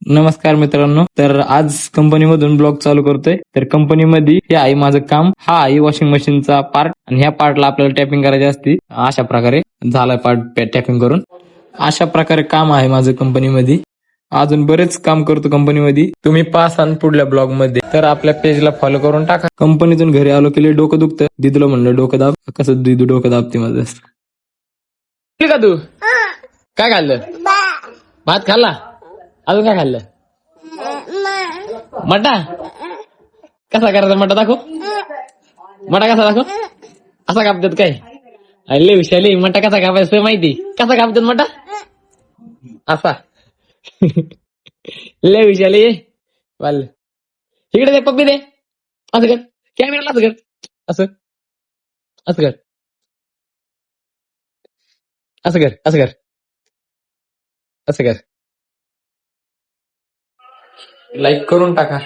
नमस्कार मित्रांनो, तर आज कंपनीमधून ब्लॉग चालू करतोय. तर कंपनीमध्ये हे आहे माझं काम. हा आहे वॉशिंग मशीनचा पार्ट आणि ह्या पार्टला आपल्याला टॅपिंग करायची असते. अशा प्रकारे झालाय पार्ट टॅपिंग करून. अशा प्रकारे काम आहे माझं कंपनीमध्ये. अजून बरेच काम करतो कंपनीमध्ये. तुम्ही पास आणि पुढल्या ब्लॉग मध्ये. तर आपल्या पेजला फॉलो करून टाका. कंपनीतून घरी आलो की डोकं दुखतं. दिदूला म्हणलं डोकं दाब. कसं दिदू डोकं दाबते माझं. का तू काय खाल्लं? भात खाल्ला. अजून काय खाल्लं? मटा कसा करायचा मटा दाखव. मटा कसा दाखव. असा कापतात काय? अरे विषाली मटा कसा कापायचं माहिती? कसा कापतात मटा? असा. लय विषाली वाल. इकडे दे पप्पी दे. असं कर. कॅमेराला असं कर. असं असं कर. असं कर. असं कर. असं कर. लाईक करून टाका.